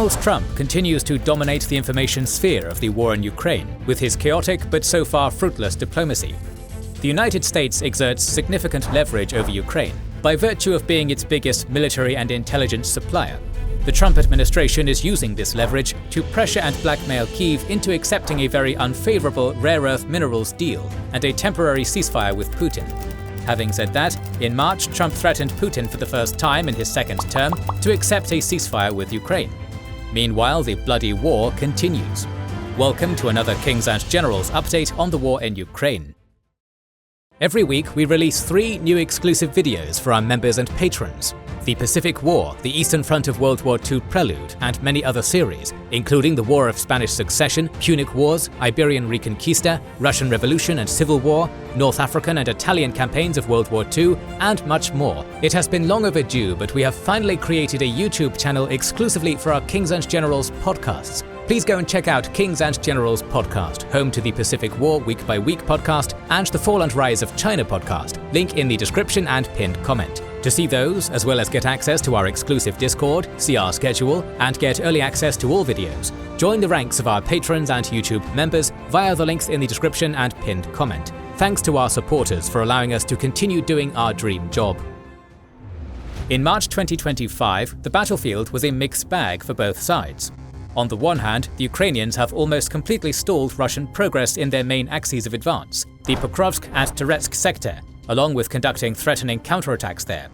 Donald Trump continues to dominate the information sphere of the war in Ukraine with his chaotic but so far fruitless diplomacy. The United States exerts significant leverage over Ukraine by virtue of being its biggest military and intelligence supplier. The Trump administration is using this leverage to pressure and blackmail Kyiv into accepting a very unfavorable rare earth minerals deal and a temporary ceasefire with Putin. Having said that, in March, Trump threatened Putin for the first time in his second term to accept a ceasefire with Ukraine. Meanwhile, the bloody war continues. Welcome to another Kings and Generals update on the war in Ukraine. Every week, we release 3 new exclusive videos for our members and patrons. The Pacific War, the Eastern Front of World War II Prelude, and many other series, including the War of Spanish Succession, Punic Wars, Iberian Reconquista, Russian Revolution and Civil War, North African and Italian campaigns of World War II, and much more. It has been long overdue, but we have finally created a YouTube channel exclusively for our Kings and Generals podcasts. Please go and check out Kings and Generals podcast, home to the Pacific War Week by Week podcast and the Fall and Rise of China podcast, link in the description and pinned comment. To see those, as well as get access to our exclusive Discord, see our schedule, and get early access to all videos, join the ranks of our patrons and YouTube members via the links in the description and pinned comment. Thanks to our supporters for allowing us to continue doing our dream job. In March 2025, the battlefield was a mixed bag for both sides. On the one hand, the Ukrainians have almost completely stalled Russian progress in their main axes of advance, the Pokrovsk and Toretsk sector, along with conducting threatening counterattacks there.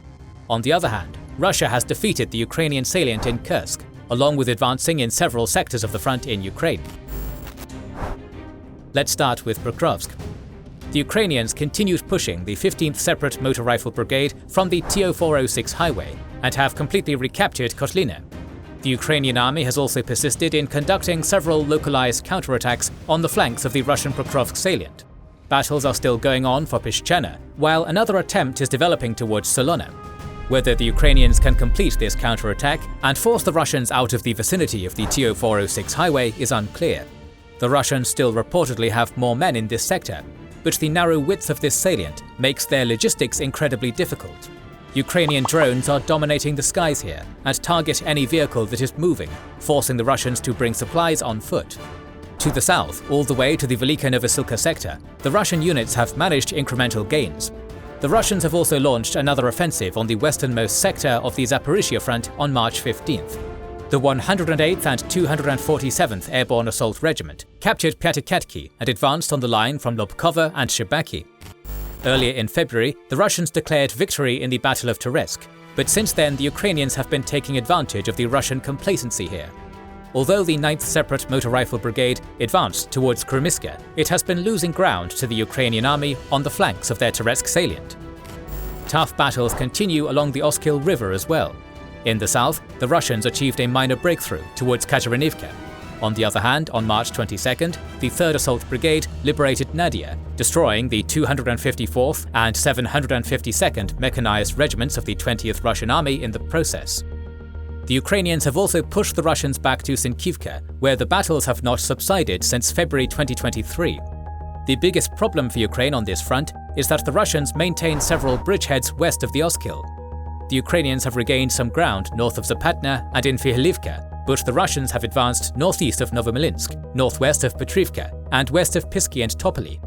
On the other hand, Russia has defeated the Ukrainian salient in Kursk, along with advancing in several sectors of the front in Ukraine. Let's start with Pokrovsk. The Ukrainians continued pushing the 15th Separate Motor Rifle Brigade from the TO-406 highway and have completely recaptured Kotlina. The Ukrainian army has also persisted in conducting several localized counterattacks on the flanks of the Russian Pokrovsk salient. Battles are still going on for Pishchena, while another attempt is developing towards Solona. Whether the Ukrainians can complete this counterattack and force the Russians out of the vicinity of the TO-406 highway is unclear. The Russians still reportedly have more men in this sector, but the narrow width of this salient makes their logistics incredibly difficult. Ukrainian drones are dominating the skies here and target any vehicle that is moving, forcing the Russians to bring supplies on foot. To the south, all the way to the Velika Novosilka sector, the Russian units have managed incremental gains. The Russians have also launched another offensive on the westernmost sector of the Zaporizhia front on March 15th. The 108th and 247th Airborne Assault Regiment captured Pyatikatki and advanced on the line from Lobkova and Shebaki. Earlier in February, the Russians declared victory in the Battle of Toretsk, but since then the Ukrainians have been taking advantage of the Russian complacency here. Although the 9th Separate Motor Rifle Brigade advanced towards Krymiska, it has been losing ground to the Ukrainian army on the flanks of their Toretsk salient. Tough battles continue along the Oskil River as well. In the south, the Russians achieved a minor breakthrough towards Kateryniivka. On the other hand, on March 22nd, the 3rd Assault Brigade liberated Nadia, destroying the 254th and 752nd Mechanized Regiments of the 20th Russian Army in the process. The Ukrainians have also pushed the Russians back to Sinkivka, where the battles have not subsided since February 2023. The biggest problem for Ukraine on this front is that the Russians maintain several bridgeheads west of the Oskil. The Ukrainians have regained some ground north of Zapadna and in Fihilivka, but the Russians have advanced northeast of Novomilinsk, northwest of Petrivka, and west of Pisky and Topoli.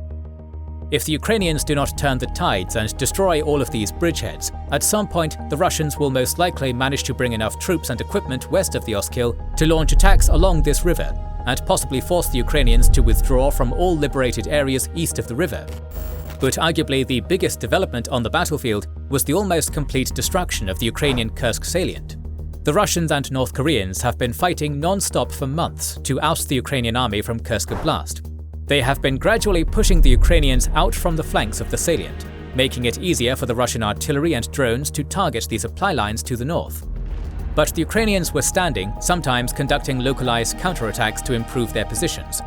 If the Ukrainians do not turn the tides and destroy all of these bridgeheads, at some point the Russians will most likely manage to bring enough troops and equipment west of the Oskil to launch attacks along this river, and possibly force the Ukrainians to withdraw from all liberated areas east of the river. But arguably the biggest development on the battlefield was the almost complete destruction of the Ukrainian Kursk salient. The Russians and North Koreans have been fighting non-stop for months to oust the Ukrainian army from Kursk Oblast. They have been gradually pushing the Ukrainians out from the flanks of the salient, making it easier for the Russian artillery and drones to target the supply lines to the north. But the Ukrainians were standing, sometimes conducting localized counterattacks to improve their positions.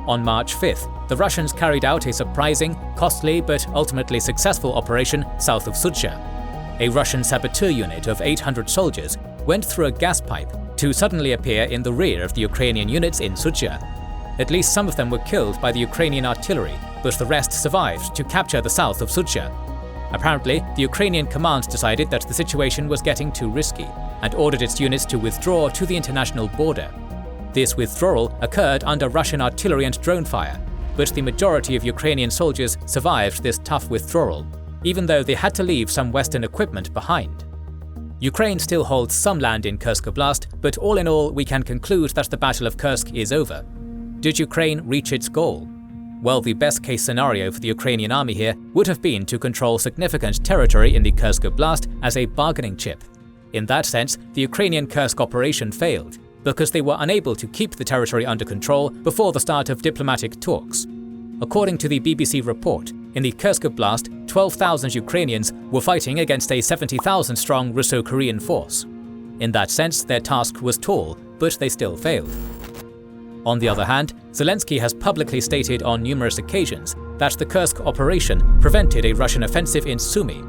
On March 5th, the Russians carried out a surprising, costly but ultimately successful operation south of Sudzha. A Russian saboteur unit of 800 soldiers went through a gas pipe to suddenly appear in the rear of the Ukrainian units in Sudzha. At least some of them were killed by the Ukrainian artillery, but the rest survived to capture the south of Sudzha. Apparently, the Ukrainian command decided that the situation was getting too risky. and ordered its units to withdraw to the international border. This withdrawal occurred under Russian artillery and drone fire, but the majority of Ukrainian soldiers survived this tough withdrawal, even though they had to leave some Western equipment behind. Ukraine still holds some land in Kursk Oblast, but all in all we can conclude that the Battle of Kursk is over. Did Ukraine reach its goal? Well, the best case scenario for the Ukrainian army here would have been to control significant territory in the Kursk Oblast as a bargaining chip. In that sense, the Ukrainian Kursk operation failed, because they were unable to keep the territory under control before the start of diplomatic talks. According to the BBC report, in the Kursk Oblast, 12,000 Ukrainians were fighting against a 70,000-strong Russo-Korean force. In that sense, their task was tall, but they still failed. On the other hand, Zelensky has publicly stated on numerous occasions that the Kursk operation prevented a Russian offensive in Sumy.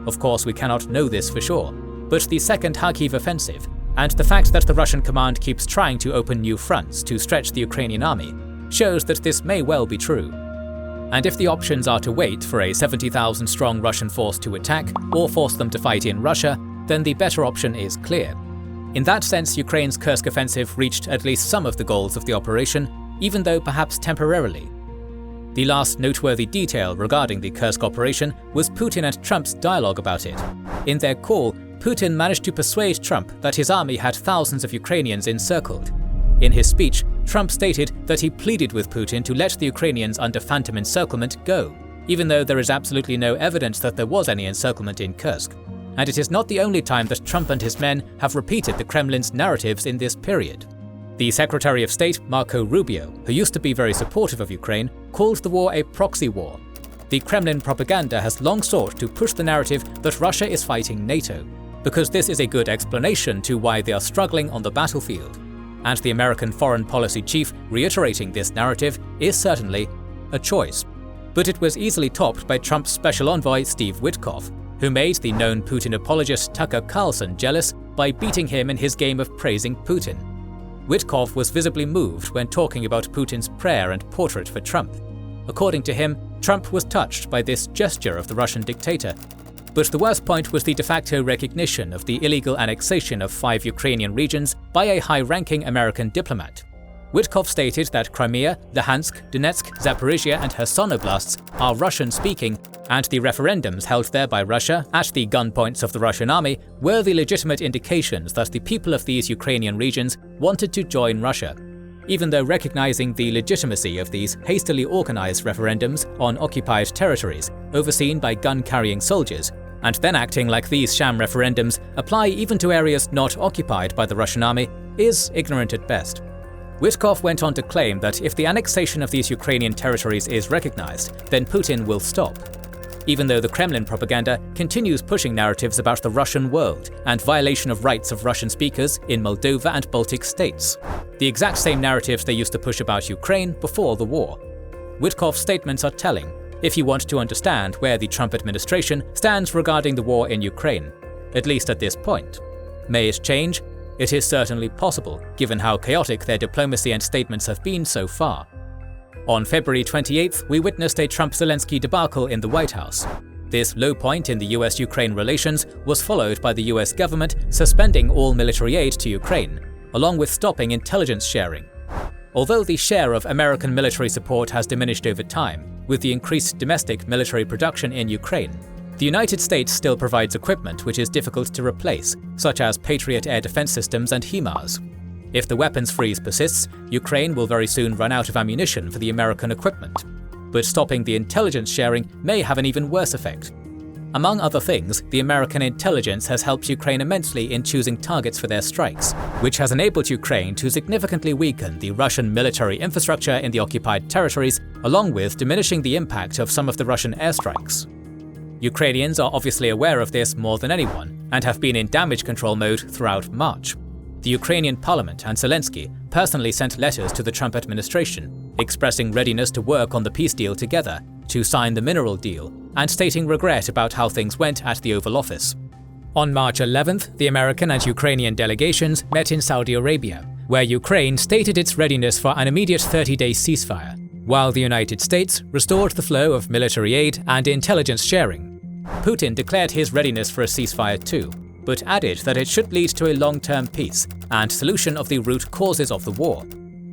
Of course, we cannot know this for sure, but the second Kharkiv offensive, and the fact that the Russian command keeps trying to open new fronts to stretch the Ukrainian army, shows that this may well be true. And if the options are to wait for a 70,000-strong Russian force to attack, or force them to fight in Russia, then the better option is clear. In that sense, Ukraine's Kursk offensive reached at least some of the goals of the operation, even though perhaps temporarily. The last noteworthy detail regarding the Kursk operation was Putin and Trump's dialogue about it. In their call, Putin managed to persuade Trump that his army had thousands of Ukrainians encircled. In his speech, Trump stated that he pleaded with Putin to let the Ukrainians under phantom encirclement go, even though there is absolutely no evidence that there was any encirclement in Kursk. And it is not the only time that Trump and his men have repeated the Kremlin's narratives in this period. The Secretary of State, Marco Rubio, who used to be very supportive of Ukraine, called the war a proxy war. The Kremlin propaganda has long sought to push the narrative that Russia is fighting NATO, because this is a good explanation to why they are struggling on the battlefield. And the American foreign policy chief reiterating this narrative is certainly a choice. But it was easily topped by Trump's special envoy Steve Witkoff, who made the known Putin apologist Tucker Carlson jealous by beating him in his game of praising Putin. Witkoff was visibly moved when talking about Putin's prayer and portrait for Trump. According to him, Trump was touched by this gesture of the Russian dictator. But the worst point was the de facto recognition of the illegal annexation of 5 Ukrainian regions by a high-ranking American diplomat. Witkoff stated that Crimea, Luhansk, Donetsk, Zaporizhia and Kherson oblasts are Russian-speaking, and the referendums held there by Russia at the gunpoints of the Russian army were the legitimate indications that the people of these Ukrainian regions wanted to join Russia. Even though recognizing the legitimacy of these hastily organized referendums on occupied territories overseen by gun-carrying soldiers, and then acting like these sham referendums apply even to areas not occupied by the Russian army, is ignorant at best. Witkoff went on to claim that if the annexation of these Ukrainian territories is recognized, then Putin will stop. Even though the Kremlin propaganda continues pushing narratives about the Russian world and violation of rights of Russian speakers in Moldova and Baltic states, the exact same narratives they used to push about Ukraine before the war. Witkoff's statements are telling if you want to understand where the Trump administration stands regarding the war in Ukraine, at least at this point. May it change? It is certainly possible, given how chaotic their diplomacy and statements have been so far. On February 28th, we witnessed a Trump-Zelensky debacle in the White House. This low point in the US-Ukraine relations was followed by the US government suspending all military aid to Ukraine, along with stopping intelligence sharing. Although the share of American military support has diminished over time, with the increased domestic military production in Ukraine, the United States still provides equipment which is difficult to replace, such as Patriot air defense systems and HIMARS. If the weapons freeze persists, Ukraine will very soon run out of ammunition for the American equipment. But stopping the intelligence sharing may have an even worse effect. Among other things, the American intelligence has helped Ukraine immensely in choosing targets for their strikes, which has enabled Ukraine to significantly weaken the Russian military infrastructure in the occupied territories, along with diminishing the impact of some of the Russian airstrikes. Ukrainians are obviously aware of this more than anyone, and have been in damage control mode throughout March. The Ukrainian parliament and Zelensky personally sent letters to the Trump administration, expressing readiness to work on the peace deal together, to sign the mineral deal, and stating regret about how things went at the Oval Office. On March 11th, the American and Ukrainian delegations met in Saudi Arabia, where Ukraine stated its readiness for an immediate 30-day ceasefire, while the United States restored the flow of military aid and intelligence sharing. Putin declared his readiness for a ceasefire too. but added that it should lead to a long-term peace and solution of the root causes of the war.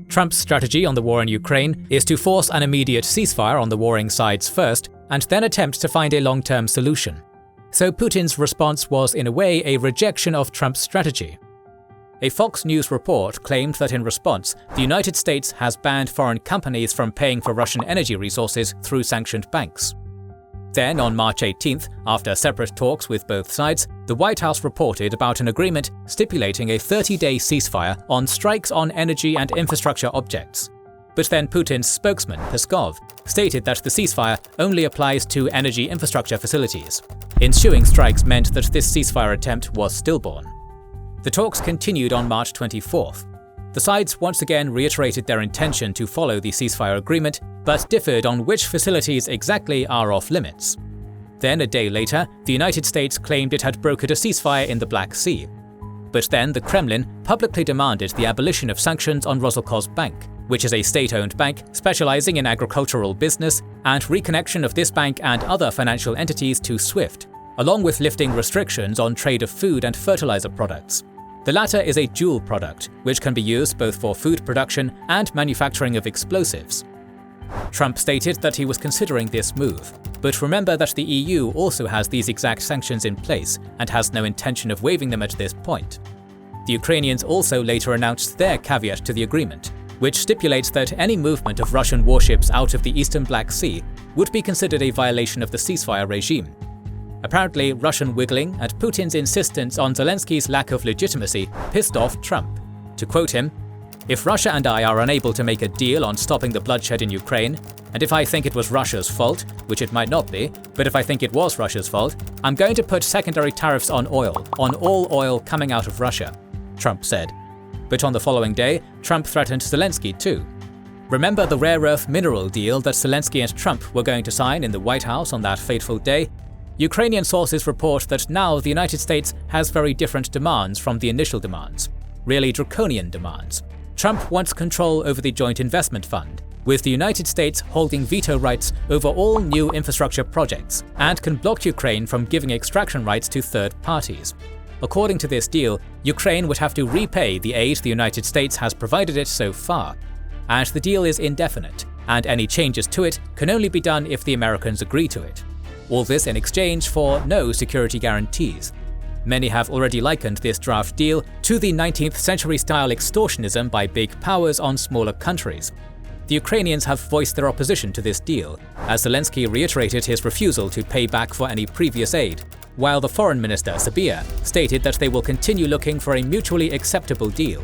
Trump's strategy on the war in Ukraine is to force an immediate ceasefire on the warring sides first, and then attempt to find a long-term solution. So Putin's response was in a way a rejection of Trump's strategy. A Fox News report claimed that in response, the United States has banned foreign companies from paying for Russian energy resources through sanctioned banks. Then, on March 18th, after separate talks with both sides, the White House reported about an agreement stipulating a 30-day ceasefire on strikes on energy and infrastructure objects. But then Putin's spokesman, Peskov, stated that the ceasefire only applies to energy infrastructure facilities. Ensuing strikes meant that this ceasefire attempt was stillborn. The talks continued on March 24th. The sides once again reiterated their intention to follow the ceasefire agreement, but differed on which facilities exactly are off limits. Then, a day later, the United States claimed it had brokered a ceasefire in the Black Sea. But then the Kremlin publicly demanded the abolition of sanctions on Bank, which is a state-owned bank specializing in agricultural business, and reconnection of this bank and other financial entities to SWIFT, along with lifting restrictions on trade of food and fertilizer products. The latter is a dual product, which can be used both for food production and manufacturing of explosives. Trump stated that he was considering this move, but remember that the EU also has these exact sanctions in place and has no intention of waiving them at this point. The Ukrainians also later announced their caveat to the agreement, which stipulates that any movement of Russian warships out of the eastern Black Sea would be considered a violation of the ceasefire regime. Apparently, Russian wiggling and Putin's insistence on Zelensky's lack of legitimacy pissed off Trump. To quote him, "If Russia and I are unable to make a deal on stopping the bloodshed in Ukraine, and if I think it was Russia's fault, which it might not be, but if I think it was Russia's fault, I'm going to put secondary tariffs on oil, on all oil coming out of Russia," Trump said. But on the following day, Trump threatened Zelensky too. Remember the rare earth mineral deal that Zelensky and Trump were going to sign in the White House on that fateful day? Ukrainian sources report that now the United States has very different demands from the initial demands, really draconian demands. Trump wants control over the Joint Investment Fund, with the United States holding veto rights over all new infrastructure projects, and can block Ukraine from giving extraction rights to third parties. According to this deal, Ukraine would have to repay the aid the United States has provided it so far, and the deal is indefinite, and any changes to it can only be done if the Americans agree to it. All this in exchange for no security guarantees. Many have already likened this draft deal to the 19th century-style extortionism by big powers on smaller countries. The Ukrainians have voiced their opposition to this deal, as Zelensky reiterated his refusal to pay back for any previous aid, while the foreign minister, Sabia, stated that they will continue looking for a mutually acceptable deal.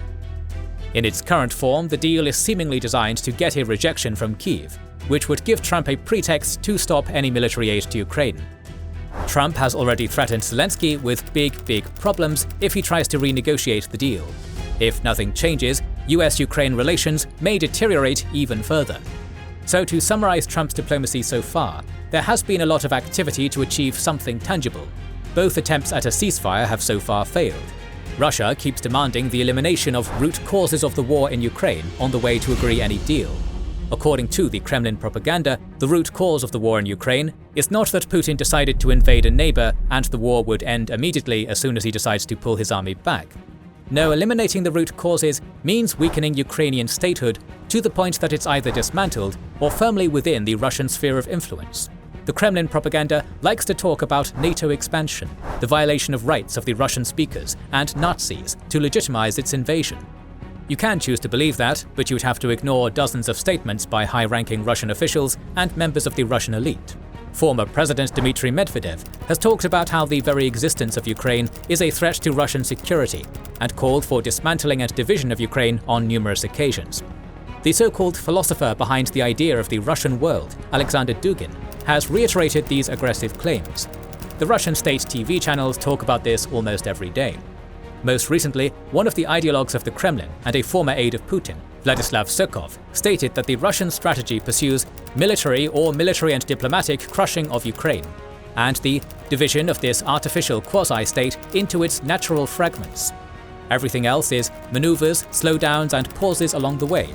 In its current form, the deal is seemingly designed to get a rejection from Kyiv, which would give Trump a pretext to stop any military aid to Ukraine. Trump has already threatened Zelensky with big problems if he tries to renegotiate the deal. If nothing changes, US-Ukraine relations may deteriorate even further. So to summarize Trump's diplomacy so far, there has been a lot of activity to achieve something tangible. Both attempts at a ceasefire have so far failed. Russia keeps demanding the elimination of root causes of the war in Ukraine on the way to agree any deal. According to the Kremlin propaganda, the root cause of the war in Ukraine is not that Putin decided to invade a neighbor and the war would end immediately as soon as he decides to pull his army back. No, eliminating the root causes means weakening Ukrainian statehood to the point that it's either dismantled or firmly within the Russian sphere of influence. The Kremlin propaganda likes to talk about NATO expansion, the violation of rights of the Russian speakers, and Nazis to legitimize its invasion. You can choose to believe that, but you would have to ignore dozens of statements by high-ranking Russian officials and members of the Russian elite. Former President Dmitry Medvedev has talked about how the very existence of Ukraine is a threat to Russian security, and called for dismantling and division of Ukraine on numerous occasions. The so-called philosopher behind the idea of the Russian world, Alexander Dugin, has reiterated these aggressive claims. The Russian state TV channels talk about this almost every day. Most recently, one of the ideologues of the Kremlin and a former aide of Putin, Vladislav Sukov, stated that the Russian strategy pursues military and diplomatic crushing of Ukraine, and the division of this artificial quasi-state into its natural fragments. Everything else is maneuvers, slowdowns, and pauses along the way.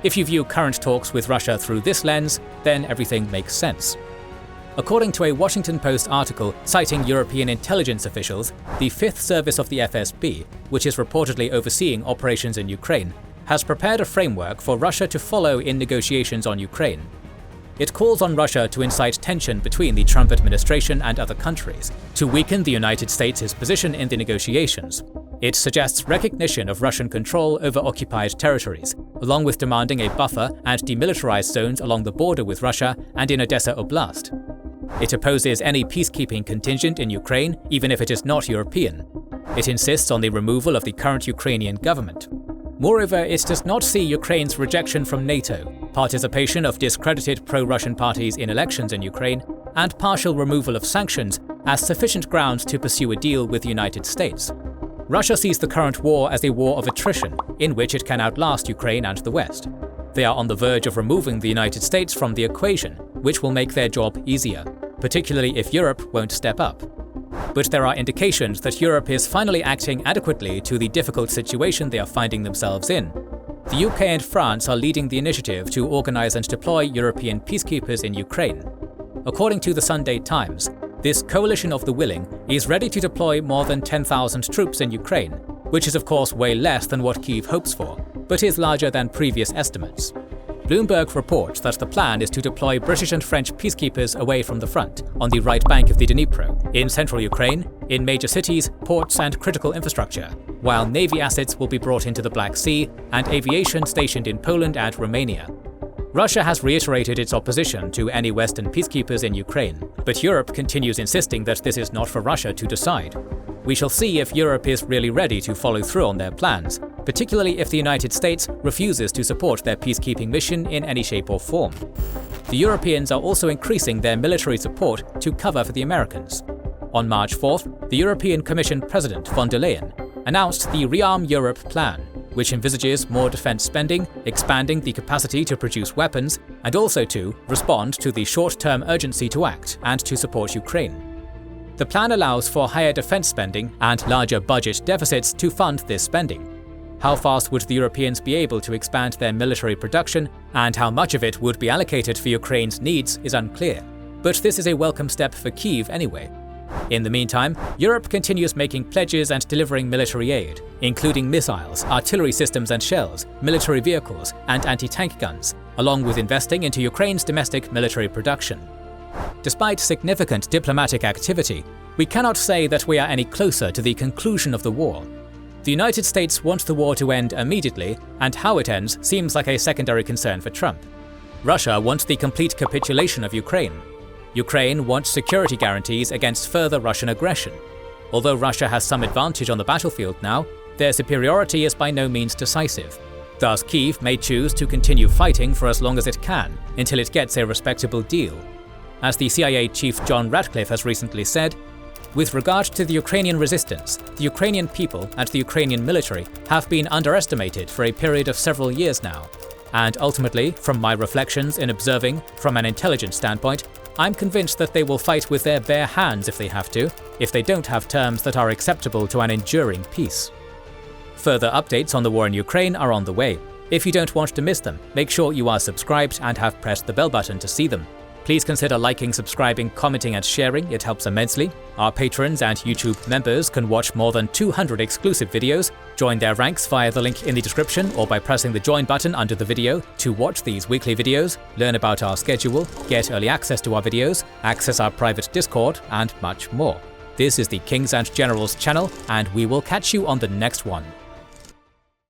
If you view current talks with Russia through this lens, then everything makes sense. According to a Washington Post article citing European intelligence officials, the Fifth Service of the FSB, which is reportedly overseeing operations in Ukraine, has prepared a framework for Russia to follow in negotiations on Ukraine. It calls on Russia to incite tension between the Trump administration and other countries, to weaken the United States' position in the negotiations. It suggests recognition of Russian control over occupied territories, along with demanding a buffer and demilitarized zones along the border with Russia and in Odessa Oblast. It opposes any peacekeeping contingent in Ukraine, even if it is not European. It insists on the removal of the current Ukrainian government. Moreover, it does not see Ukraine's rejection from NATO, participation of discredited pro-Russian parties in elections in Ukraine, and partial removal of sanctions as sufficient grounds to pursue a deal with the United States. Russia sees the current war as a war of attrition, in which it can outlast Ukraine and the West. They are on the verge of removing the United States from the equation, which will make their job easier, particularly if Europe won't step up. But there are indications that Europe is finally acting adequately to the difficult situation they are finding themselves in. The UK and France are leading the initiative to organize and deploy European peacekeepers in Ukraine. According to the Sunday Times, this coalition of the willing is ready to deploy more than 10,000 troops in Ukraine, which is of course way less than what Kyiv hopes for, but is larger than previous estimates. Bloomberg reports that the plan is to deploy British and French peacekeepers away from the front, on the right bank of the Dnipro, in central Ukraine, in major cities, ports and critical infrastructure, while Navy assets will be brought into the Black Sea and aviation stationed in Poland and Romania. Russia has reiterated its opposition to any Western peacekeepers in Ukraine, but Europe continues insisting that this is not for Russia to decide. We shall see if Europe is really ready to follow through on their plans, particularly if the United States refuses to support their peacekeeping mission in any shape or form. The Europeans are also increasing their military support to cover for the Americans. On March 4th, the European Commission President von der Leyen announced the Rearm Europe plan, which envisages more defense spending, expanding the capacity to produce weapons, and also to respond to the short-term urgency to act and to support Ukraine. The plan allows for higher defense spending and larger budget deficits to fund this spending. How fast would the Europeans be able to expand their military production, and how much of it would be allocated for Ukraine's needs is unclear. But this is a welcome step for Kyiv anyway. In the meantime, Europe continues making pledges and delivering military aid, including missiles, artillery systems and shells, military vehicles, and anti-tank guns, along with investing into Ukraine's domestic military production. Despite significant diplomatic activity, we cannot say that we are any closer to the conclusion of the war. The United States wants the war to end immediately, and how it ends seems like a secondary concern for Trump. Russia wants the complete capitulation of Ukraine. Ukraine wants security guarantees against further Russian aggression. Although Russia has some advantage on the battlefield now, their superiority is by no means decisive. Thus, Kyiv may choose to continue fighting for as long as it can, until it gets a respectable deal. As the CIA chief John Ratcliffe has recently said, with regard to the Ukrainian resistance, the Ukrainian people and the Ukrainian military have been underestimated for a period of several years now. And ultimately, from my reflections in observing from an intelligence standpoint, I'm convinced that they will fight with their bare hands if they have to, if they don't have terms that are acceptable to an enduring peace. Further updates on the war in Ukraine are on the way. If you don't want to miss them, make sure you are subscribed and have pressed the bell button to see them. Please consider liking, subscribing, commenting and sharing, it helps immensely. Our patrons and YouTube members can watch more than 200 exclusive videos. Join their ranks via the link in the description or by pressing the join button under the video to watch these weekly videos, learn about our schedule, get early access to our videos, access our private Discord, and much more. This is the Kings and Generals channel, and we will catch you on the next one.